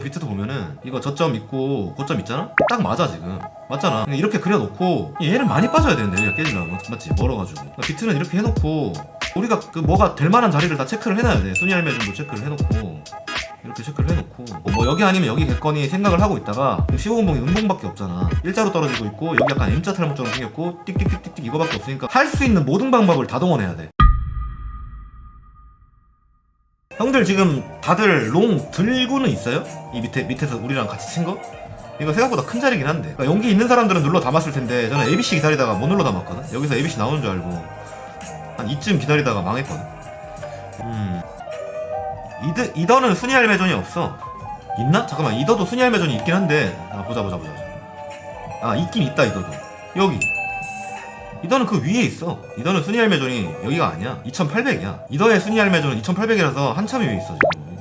비트도 보면은 이거 저점 있고 고점 있잖아? 딱 맞아 지금. 맞잖아. 이렇게 그려놓고 얘는 많이 빠져야 되는데 여기가 깨지려면 맞지? 멀어가지고. 그러니까 비트는 이렇게 해놓고 우리가 그 뭐가 될 만한 자리를 다 체크를 해놔야 돼. 순위 할매 정도 체크를 해놓고 이렇게 체크를 해놓고 뭐 여기 아니면 여기겠거니 생각을 하고 있다가 15분봉이 음봉밖에 없잖아. 일자로 떨어지고 있고 여기 약간 M자 탈목처럼 생겼고 띡띡띡띡 이거밖에 없으니까 할 수 있는 모든 방법을 다 동원해야 돼. 형들 지금 다들 롱 들고는 있어요? 이 밑에서 우리랑 같이 친 거? 이거 생각보다 큰 자리긴 한데. 그러니까 용기 있는 사람들은 눌러 담았을 텐데 저는 ABC 기다리다가 못 눌러 담았거든. 여기서 ABC 나오는 줄 알고 한 이쯤 기다리다가 망했거든. 이더는 순위 할매존이 없어. 있나? 잠깐만, 이더도 순위 할매존이 있긴 한데. 보자. 아, 있긴 있다. 이더도 여기. 이더는 그 위에 있어. 이더는 순위 할매존이 여기가 아니야. 2800이야. 이더의 순위 할매존은 2800이라서 한참 위에 있어 지금.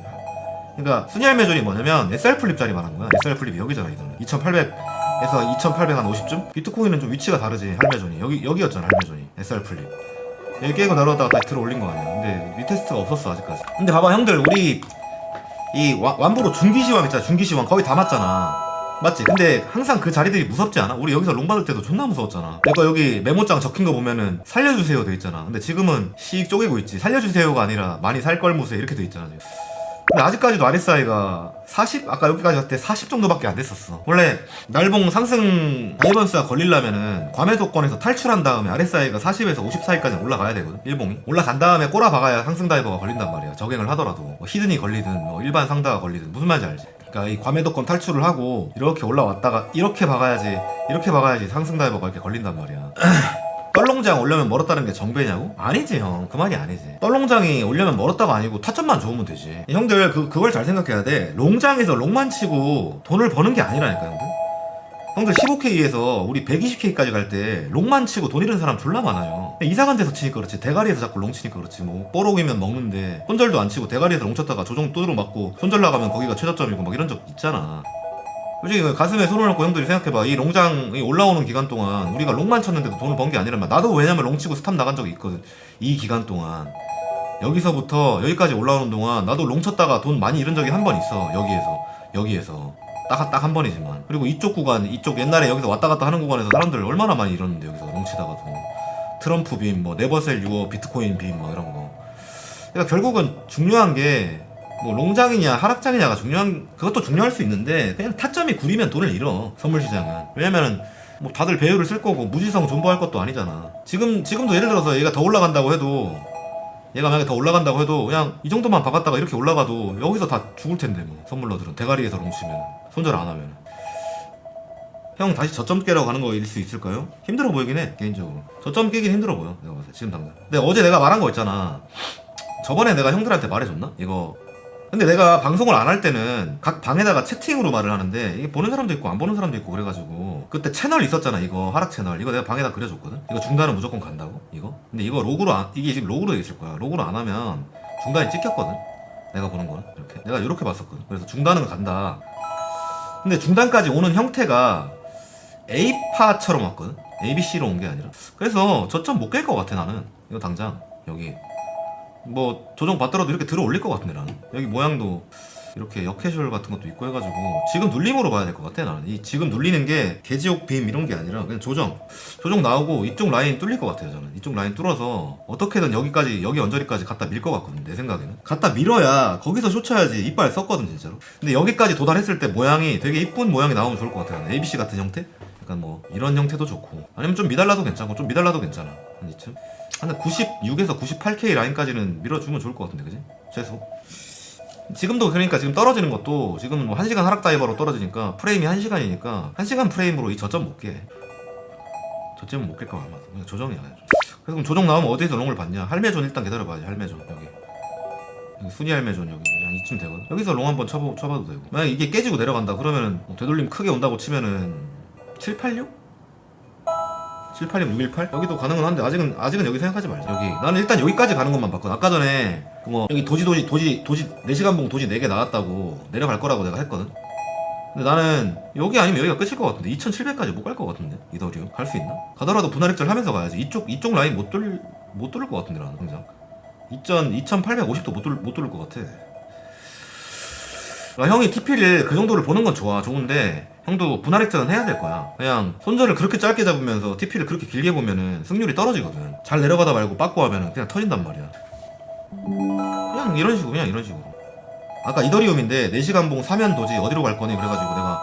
그러니까 순위 할매존이 뭐냐면 SR 플립 자리 말하는 거야. SR 플립이 여기잖아. 이더는 2800에서 2800 한 50쯤. 비트코인은 좀 위치가 다르지. 할매존이 여기였잖아. 할매존이 SR 플립 여기 깨고 내려다가 다시 들어 올린 거 아니야. 근데 리테스트가 없었어 아직까지. 근데 봐봐 형들, 우리 이 완보로 중기시황 있잖아. 중기시황 거의 다 맞잖아. 맞지? 근데 항상 그 자리들이 무섭지 않아? 우리 여기서 롱 받을 때도 존나 무서웠잖아. 내가 여기 메모장 적힌 거 보면은 살려주세요 돼 있잖아. 근데 지금은 씩 쪼개고 있지. 살려주세요가 아니라 많이 살 걸 무세 이렇게 돼 있잖아 지금. 근데 아직까지도 RSI가 40? 아까 여기까지 갔을 때 40 정도밖에 안 됐었어. 원래 날봉 상승 다이버스가 걸리려면은 과매도권에서 탈출한 다음에 RSI가 40에서 50 사이까지 올라가야 되거든. 일봉이 올라간 다음에 꼬라박아야 상승 다이버가 걸린단 말이야. 저갱을 하더라도 뭐 히든이 걸리든 뭐 일반 상다가 걸리든 무슨 말인지 알지? 그러니까 이 과매도권 탈출을 하고 이렇게 올라왔다가 이렇게 박아야지 상승 다이버가 이렇게 걸린단 말이야. 떨롱장 오려면 멀었다는 게 정배냐고? 아니지 형, 그 말이 아니지. 떨롱장이 오려면 멀었다가 아니고 타점만 좋으면 되지. 형들 그걸 잘 생각해야 돼. 롱장에서 롱만 치고 돈을 버는 게 아니라니까 형들. 형들 15K에서 우리 120K까지 갈 때 롱만 치고 돈 잃은 사람 졸라 많아요. 이상한 데서 치니까 그렇지, 대가리에서 자꾸 롱 치니까 그렇지. 뭐 뽀록이면 먹는데 손절도 안 치고 대가리에서 롱 쳤다가 조정 또드로 맞고 손절 나가면 거기가 최저점이고 막 이런 적 있잖아. 솔직히 가슴에 손을 얹고 형들이 생각해봐. 이 롱장이 올라오는 기간 동안 우리가 롱만 쳤는데도 돈을 번 게 아니란 말. 나도 왜냐면 롱 치고 스탑 나간 적이 있거든. 이 기간 동안 여기서부터 여기까지 올라오는 동안 나도 롱 쳤다가 돈 많이 잃은 적이 한 번 있어. 여기에서 딱 한 번이지만. 그리고 이쪽 구간, 이쪽 옛날에 여기서 왔다 갔다 하는 구간에서 사람들 얼마나 많이 잃었는데. 여기서 롱 치다가도 트럼프 빔, 뭐 네버셀 유어, 비트코인 빔 막 이런 거. 그러니까 결국은 중요한 게 뭐 롱장이냐 하락장이냐가 그것도 중요할 수 있는데 그냥 타점이 구리면 돈을 잃어 선물시장은. 왜냐면은 뭐 다들 배율을 쓸 거고 무지성 존버할 것도 아니잖아. 지금도 예를 들어서 얘가 더 올라간다고 해도, 얘가 만약에 더 올라간다고 해도 그냥 이 정도만 박았다가 이렇게 올라가도 여기서 다 죽을 텐데. 뭐 선물러들은 대가리에서 롱 치면 손절 안 하면. 형 다시 저점 깨러 가는 거일 수 있을까요? 힘들어 보이긴 해 개인적으로. 저점 깨긴 힘들어 보여 내가 봤을 때 지금 당장. 근데 어제 내가 말한 거 있잖아. 저번에 내가 형들한테 말해줬나? 이거. 근데 내가 방송을 안 할 때는 각 방에다가 채팅으로 말을 하는데 이게 보는 사람도 있고 안 보는 사람도 있고 그래가지고 그때 채널 있었잖아. 이거 하락 채널, 이거 내가 방에다 그려줬거든. 이거 중단은 무조건 간다고 이거. 근데 이거 로그로 이게 지금 로그로 돼 있을 거야. 로그로 안 하면 중단이 찍혔거든. 내가 보는 거는 이렇게 내가 이렇게 봤었거든. 그래서 중단은 간다. 근데 중단까지 오는 형태가 A파처럼 왔거든. ABC로 온 게 아니라. 그래서 저점 못 깰 것 같아 나는. 이거 당장 여기 뭐 조정 받더라도 이렇게 들어 올릴 것 같은데 나는. 여기 모양도 이렇게 역캐주얼 같은 것도 있고 해가지고 지금 눌림으로 봐야 될 것 같아 나는. 이 지금 눌리는 게 개지옥 빔 이런 게 아니라 그냥 조정 나오고 이쪽 라인 뚫릴 것 같아요 저는. 이쪽 라인 뚫어서 어떻게든 여기까지, 여기 언저리까지 갖다 밀 것 같거든 내 생각에는. 갖다 밀어야 거기서 쇼쳐야지. 이빨 썼거든 진짜로. 근데 여기까지 도달했을 때 모양이 되게 이쁜 모양이 나오면 좋을 것 같아요. ABC 같은 형태? 약간 뭐 이런 형태도 좋고, 아니면 좀 미달라도 괜찮고, 좀 미달라도 괜찮아. 한 이쯤 한 96에서 98K 라인까지는 밀어주면 좋을 것 같은데 그지? 최소. 지금도 그러니까 지금 떨어지는 것도 지금 뭐 1시간 하락 다이버로 떨어지니까 프레임이 1시간이니까 1시간 프레임으로 이 저점 못 깨. 저점은 못 깰 거야 아마. 그냥 조정이야. 그래서 그럼 조정 나오면 어디에서 롱을 받냐? 할매존 일단 기다려봐야지. 할매존 여기 순위 할매존 여기 한 이쯤 되거든. 여기서 롱 한번 쳐봐도 되고. 만약 이게 깨지고 내려간다 그러면은 뭐 되돌림 크게 온다고 치면은 786? 786, 618? 여기도 가능은 한데 아직은 여기 생각하지 말자. 여기 나는 일단 여기까지 가는 것만 봤거든. 아까 전에 뭐 여기 도지 4시간 봉 도지 4개 나왔다고 내려갈 거라고 내가 했거든. 근데 나는 여기 아니면 여기가 끝일 것 같은데 2700까지 못 갈 것 같은데. 이더리움 갈 수 있나? 가더라도 분할액절 하면서 가야지. 이쪽 라인 못 뚫을 것 같은데 나는 당장 2850도 못 뚫을 것 같아. 형이 TP를 그 정도를 보는 건 좋은데 형도 분할 액전은 해야 될 거야. 그냥 손절을 그렇게 짧게 잡으면서 TP를 그렇게 길게 보면은 승률이 떨어지거든. 잘 내려가다 말고 빠꾸 하면은 그냥 터진단 말이야. 그냥 이런 식으로, 그냥 이런 식으로. 아까 이더리움인데 4시간 봉 사면 도지 어디로 갈 거니 그래가지고 내가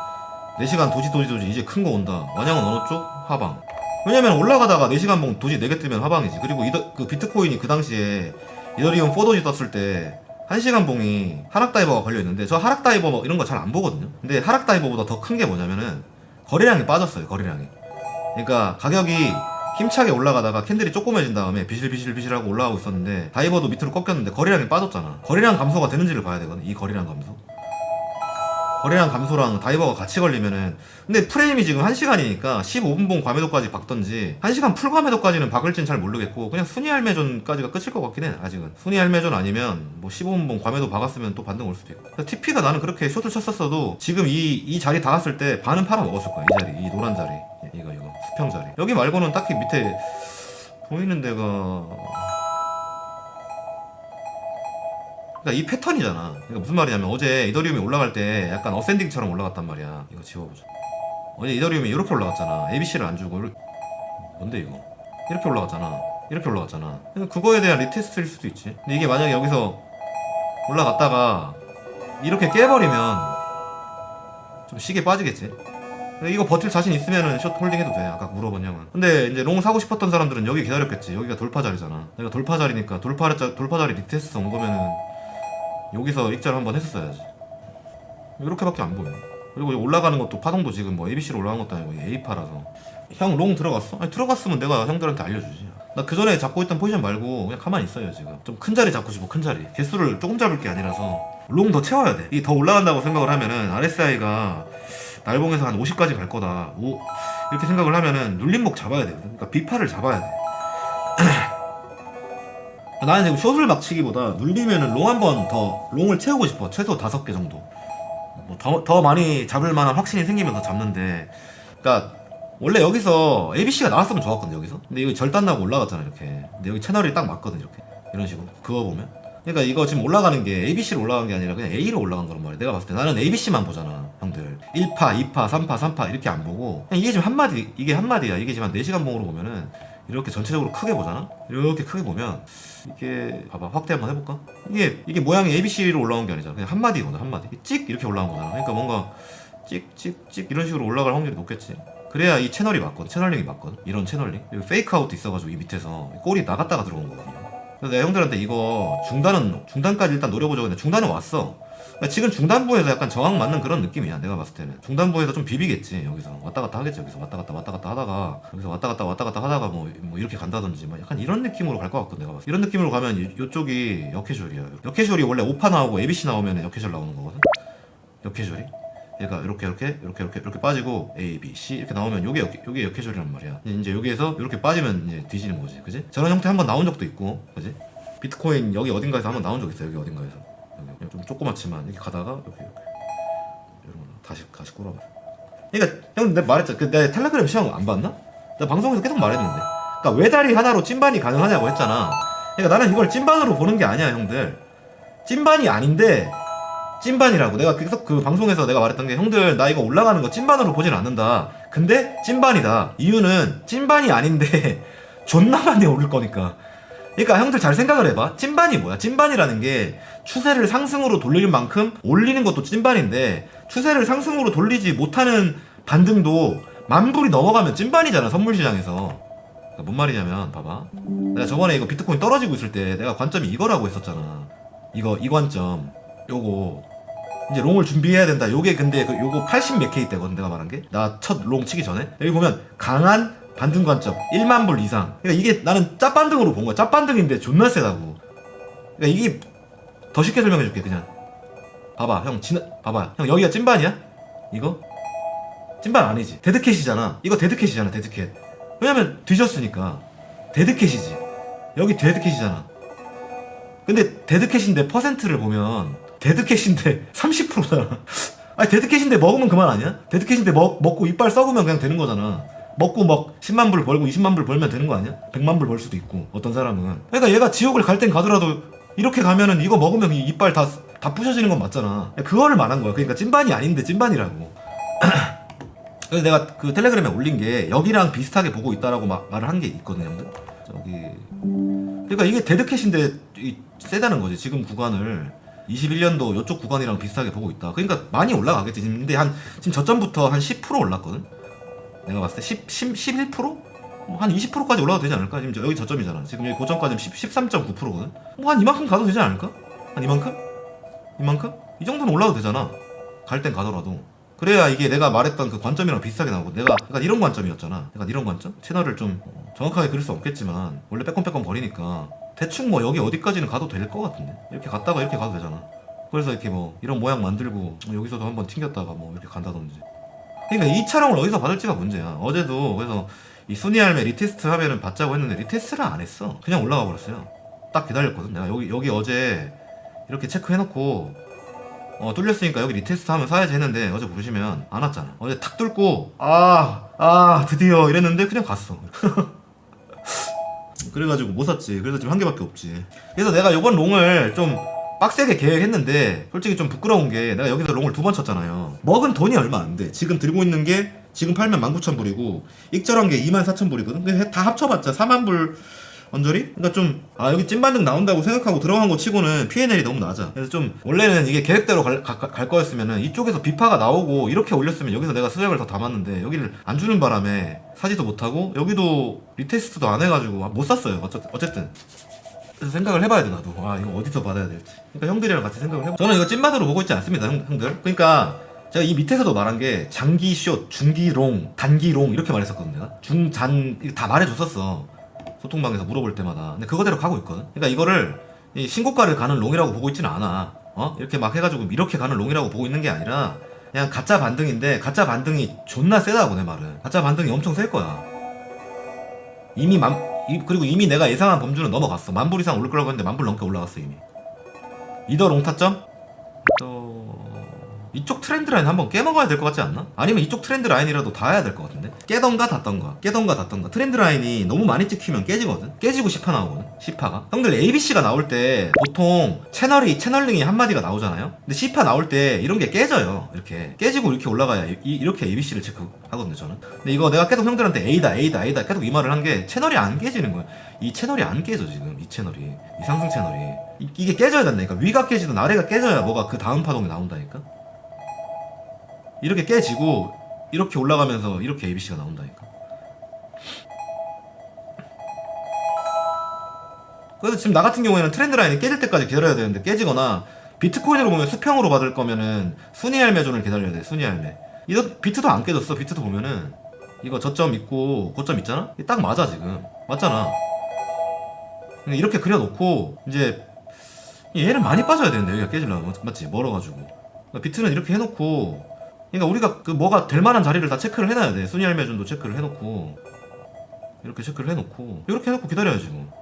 4시간 도지 이제 큰 거 온다. 완양은 어느 쪽? 하방. 왜냐면 올라가다가 4시간 봉 도지 4개 뜨면 하방이지. 그리고 그 비트코인이 그 당시에 이더리움 4도지 떴을 때 1시간 봉이 하락다이버가 걸려있는데 저 하락다이버 뭐 이런 거 잘 안 보거든요. 근데 하락다이버보다 더 큰 게 뭐냐면은 거래량이 빠졌어요. 거래량이. 그러니까 가격이 힘차게 올라가다가 캔들이 조그매진 다음에 비실비실비실하고 올라가고 있었는데 다이버도 밑으로 꺾였는데 거래량이 빠졌잖아. 거래량 감소가 되는지를 봐야 되거든. 이 거래량 감소. 거래량 감소랑 다이버가 같이 걸리면은, 근데 프레임이 지금 1시간이니까 15분봉 과매도까지 박던지 1시간 풀 과매도까지는 박을지는 잘 모르겠고 그냥 순위 할매존까지가 끝일 것 같긴 해. 아직은 순위 할매존 아니면 뭐 15분봉 과매도 박았으면 또 반등 올 수도 있고. TP가 나는 그렇게 숏을 쳤었어도 지금 이 자리 닿았을 때 반은 팔아 먹었을 거야. 이 자리, 이 노란 자리, 이거 수평 자리. 여기 말고는 딱히 밑에 보이는 데가, 그러니까 이 패턴이잖아. 그러니까 무슨 말이냐면 어제 이더리움이 올라갈 때 약간 어센딩처럼 올라갔단 말이야. 이거 지워보자. 어제 이더리움이 이렇게 올라갔잖아. ABC를 안 주고 뭔데 이거? 이렇게 올라갔잖아. 이렇게 올라갔잖아. 그러니까 그거에 대한 리테스트일 수도 있지. 근데 이게 만약에 여기서 올라갔다가 이렇게 깨버리면 좀 시계 빠지겠지. 이거 버틸 자신 있으면은 숏 홀딩 해도 돼. 아까 물어본 형은. 근데 이제 롱 사고 싶었던 사람들은 여기 기다렸겠지. 여기가 돌파 자리잖아. 내가 돌파 자리니까 돌파 자리 리테스트 온 거면은 여기서 익절 한번 했었어야지. 이렇게밖에 안 보여. 그리고 올라가는 것도 파동도 지금 뭐 ABC로 올라간 것도 아니고 A파라서. 형 롱 들어갔어? 아니 들어갔으면 내가 형들한테 알려주지. 나 그 전에 잡고 있던 포지션 말고 그냥 가만히 있어요 지금. 좀 큰 자리 잡고 싶어. 큰 자리. 개수를 조금 잡을 게 아니라서 롱 더 채워야 돼. 이 더 올라간다고 생각을 하면은 RSI가 날봉에서 한 50까지 갈 거다. 이렇게 생각을 하면은 눌림목 잡아야 되거든. 그러니까 비파를 잡아야 돼. 나는 지금 숏을 막 치기보다 눌리면은 롱 한 번 더 롱을 채우고 싶어. 최소 5개 정도. 뭐 더 많이 잡을 만한 확신이 생기면 더 잡는데, 그러니까 원래 여기서 ABC가 나왔으면 좋았거든 여기서. 근데 이거 절단 나고 올라갔잖아 이렇게. 근데 여기 채널이 딱 맞거든 이렇게. 이런 식으로 그거 보면. 그러니까 이거 지금 올라가는 게 ABC로 올라간 게 아니라 그냥 A로 올라간 거란 말이야. 내가 봤을 때 나는 ABC만 보잖아 형들. 1파, 2파, 3파, 3파 이렇게 안 보고 그냥 이게 지금 한마디, 이게 한마디야. 이게 지금 한 4시간 봉으로 보면은 이렇게 전체적으로 크게 보잖아. 이렇게 크게 보면 이게 봐봐, 확대 한번 해볼까? 이게 모양이 ABC로 올라온 게 아니잖아. 그냥 한마디거든. 한마디 찍 이렇게 올라온 거잖아. 그러니까 뭔가 찍 이런 식으로 올라갈 확률이 높겠지. 그래야 이 채널이 맞거든. 채널링이 맞거든. 이런 채널링. 그리고 페이크 아웃도 있어가지고 이 밑에서 골이 나갔다가 들어온 거거든요. 그래서 내가 형들한테 이거 중단까지 일단 노려보자고 했는데 중단은 왔어. 그러니까 지금 중단부에서 약간 저항 맞는 그런 느낌이야. 내가 봤을 때는 중단부에서 좀 비비겠지. 여기서 왔다 갔다 하겠지. 여기서 왔다 갔다 하다가 여기서 왔다 갔다 하다가 뭐 이렇게 간다든지 뭐 약간 이런 느낌으로 갈 것 같거든. 내가 봤을 때 이런 느낌으로 가면 요쪽이 역해쇼리야. 역해쇼리 원래 오파 나오고 ABC 나오면 역해쇼 나오는 거거든. 역해쇼리. 얘가 이렇게 빠지고 A, B, C 이렇게 나오면 요게 역해쇼리란 말이야. 이제 여기에서 이렇게 빠지면 이제 뒤지는 거지, 그지? 저런 형태 한번 나온 적도 있고, 그지? 비트코인 여기 어딘가에서 한번 나온 적 있어. 여기 어딘가에서 여기 좀 조그맣지만 이렇게 가다가 이렇게 이런 거 다시 꼬라봐. 그러니까 형 내가 말했잖아. 내 텔레그램 시험 안 봤나? 나 방송에서 계속 말했는데. 그러니까 외다리 하나로 찐반이 가능하냐고 했잖아. 그러니까 나는 이걸 찐반으로 보는 게 아니야, 형들. 찐반이 아닌데. 찐반이라고. 내가 계속 그 방송에서 내가 말했던 게, 형들 나 이거 올라가는 거 찐반으로 보진 않는다. 근데 찐반이다. 이유는 찐반이 아닌데 존나 많이 오를 거니까. 그러니까 형들 잘 생각을 해봐. 찐반이 뭐야? 찐반이라는 게 추세를 상승으로 돌리는 만큼 올리는 것도 찐반인데, 추세를 상승으로 돌리지 못하는 반등도 만불이 넘어가면 찐반이잖아, 선물시장에서. 그러니까 뭔 말이냐면 봐봐. 내가 저번에 이거 비트코인 떨어지고 있을 때 내가 관점이 이거라고 했었잖아. 이 관점. 요거 이제 롱을 준비해야 된다. 요게 근데 요거 80 몇 K 때거든. 내가 말한 게 나 첫 롱 치기 전에. 여기 보면 강한 반등 관점 1만 불 이상. 그러니까 이게 나는 짭반등으로 본 거야. 짭반등인데 존나 세다고. 그러니까 이게 더 쉽게 설명해 줄게. 그냥 봐봐 형, 봐봐 형, 여기가 찐반이야? 이거 찐반 아니지. 데드캣이잖아. 이거 데드캣이잖아. 데드캣. 왜냐면 뒤졌으니까 데드캣이지. 여기 데드캣이잖아. 근데 데드캣인데 퍼센트를 보면 데드캣인데 30%잖아. 아니 데드캣인데 먹으면 그만 아니야? 데드캣인데 먹고 이빨 썩으면 그냥 되는 거잖아. 먹고 막 10만 불 벌고 20만 불 벌면 되는 거 아니야? 100만 불 벌 수도 있고 어떤 사람은. 그러니까 얘가 지옥을 갈 땐 가더라도 이렇게 가면은 이거 먹으면 이 이빨 다 부셔지는 건 맞잖아. 그거를 말한 거야. 그러니까 찐반이 아닌데 찐반이라고. 그래서 내가 그 텔레그램에 올린 게 여기랑 비슷하게 보고 있다라고 말을 한 게 있거든요, 형들. 저기 그러니까 이게 데드캣인데 세다는 거지. 지금 구간을 21년도 이쪽 구간이랑 비슷하게 보고 있다. 그러니까 많이 올라가겠지. 근데 지금 저점부터 한 10% 올랐거든. 내가 봤을 때 11%? 한 20%까지 올라가도 되지 않을까? 지금 여기 저점이잖아. 지금 여기 고점까지는 13.9%거든. 뭐 한 이만큼 가도 되지 않을까? 한 이만큼? 이만큼? 이 정도는 올라가도 되잖아. 갈 땐 가더라도. 그래야 이게 내가 말했던 그 관점이랑 비슷하게 나오고. 내가 약간 이런 관점이었잖아. 약간 이런 관점? 채널을 좀 정확하게 그릴 수 없겠지만 원래 빼꼼빼꼼 거리니까 대충 뭐 여기 어디까지는 가도 될 것 같은데. 이렇게 갔다가 이렇게 가도 되잖아. 그래서 이렇게 뭐 이런 모양 만들고 여기서도 한번 튕겼다가 뭐 이렇게 간다든지. 그러니까 이 촬영을 어디서 받을지가 문제야. 어제도 그래서 이 순위 할매 리테스트 하면은 받자고 했는데 리테스트를 안 했어. 그냥 올라가 버렸어요. 딱 기다렸거든. 내가 여기 어제 이렇게 체크해놓고 뚫렸으니까 여기 리테스트 하면 사야지 했는데 어제 보시면 안 왔잖아. 어제 탁 뚫고 드디어 이랬는데 그냥 갔어. 그래가지고 못 샀지. 그래서 지금 한 개밖에 없지. 그래서 내가 요번 롱을 좀 빡세게 계획했는데 솔직히 좀 부끄러운 게 내가 여기서 롱을 2번 쳤잖아요. 먹은 돈이 얼마 안 돼. 지금 들고 있는 게 지금 팔면 19,000불이고 익절한 게 24,000불이거든. 근데 다 합쳐봤자 40,000불 언저리? 그러니까 좀 여기 찐반등 나온다고 생각하고 들어간 거 치고는 P&L이 너무 낮아. 그래서 좀 원래는 이게 계획대로 갈 거였으면은 이쪽에서 비파가 나오고 이렇게 올렸으면 여기서 내가 수익을 더 담았는데 여기를 안 주는 바람에 사지도 못하고 여기도 리테스트도 안 해가지고 못 샀어요. 어쨌든 그래서 생각을 해봐야 돼. 나도 이거 어디서 받아야 될지. 그러니까 형들이랑 같이 생각을 해봐. 저는 이거 찐반으로 보고 있지 않습니다, 형들. 그러니까 제가 이 밑에서도 말한 게 장기 숏, 중기 롱, 단기 롱 이렇게 말했었거든. 내가 중잔 다 말해줬었어. 소통방에서 물어볼 때마다. 근데 그거대로 가고 있거든. 그러니까 이거를 신고가를 가는 롱이라고 보고 있지는 않아. 이렇게 막 해가지고 이렇게 가는 롱이라고 보고 있는 게 아니라 그냥 가짜 반등인데 가짜 반등이 존나 세다고. 내 말은 가짜 반등이 엄청 셀 거야. 그리고 이미 내가 예상한 범주는 넘어갔어. 10,000불 이상 오를 거라고 했는데 10,000불 넘게 올라갔어 이미. 이더 롱 타점? 이쪽 트렌드 라인 한번 깨먹어야 될 것 같지 않나? 아니면 이쪽 트렌드 라인이라도 닿아야 될 것 같은데? 깨던가 닿던가 트렌드 라인이 너무 많이 찍히면 깨지거든? 깨지고 10파 나오거든? 10파가 형들 ABC가 나올 때 보통 채널링이 한마디가 나오잖아요? 근데 10파 나올 때 이런 게 깨져요. 이렇게 깨지고 이렇게 올라가야 이렇게 ABC를 체크하거든요 저는. 근데 이거 내가 계속 형들한테 A다 계속 이 말을 한 게 채널이 안 깨지는 거야. 이 채널이 안 깨져 지금. 이 채널이, 이 상승 채널이 이게 깨져야 된다니까. 위가 깨지든 아래가 깨져야 뭐가 그 다음 파동이 나온다니까. 이렇게 깨지고 이렇게 올라가면서 이렇게 ABC가 나온다니까. 그래서 지금 나 같은 경우에는 트렌드 라인이 깨질 때까지 기다려야 되는데 깨지거나 비트코인으로 보면 수평으로 받을 거면은 순위 할매존을 기다려야 돼. 순위 할매. 이거 비트도 안 깨졌어. 비트도 보면은 이거 저점 있고 고점 있잖아. 딱 맞아 지금. 맞잖아. 이렇게 그려놓고 이제 얘는 많이 빠져야 되는데 여기가 깨지려면 맞지? 멀어가지고. 그러니까 비트는 이렇게 해놓고. 그러니까 우리가 그 뭐가 될 만한 자리를 다 체크를 해놔야 돼. 순위 할매존도 체크를 해놓고 이렇게 체크를 해놓고 이렇게 해놓고 기다려야지 뭐.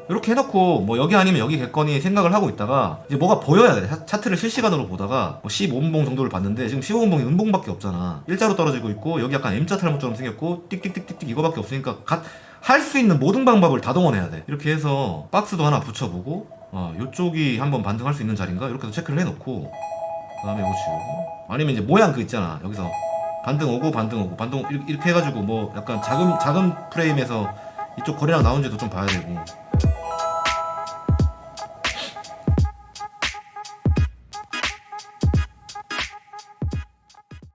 이렇게 해놓고 뭐 여기 아니면 여기겠거니 생각을 하고 있다가 이제 뭐가 보여야 돼. 차트를 실시간으로 보다가 뭐 15분봉 정도를 봤는데 지금 15분봉이 음봉밖에 없잖아. 일자로 떨어지고 있고 여기 약간 M자 탈모처럼 생겼고 띡띡띡띡 이거밖에 없으니까 할 수 있는 모든 방법을 다 동원해야 돼. 이렇게 해서 박스도 하나 붙여보고 요쪽이 한번 반등할 수 있는 자리인가? 이렇게 해서 체크를 해놓고 그 다음에 이거 지우고 아니면 이제 모양 그 있잖아. 여기서 반등 오고 이렇게 해가지고 뭐 약간 작은 프레임에서 이쪽 거래량 나온지도 좀 봐야 되고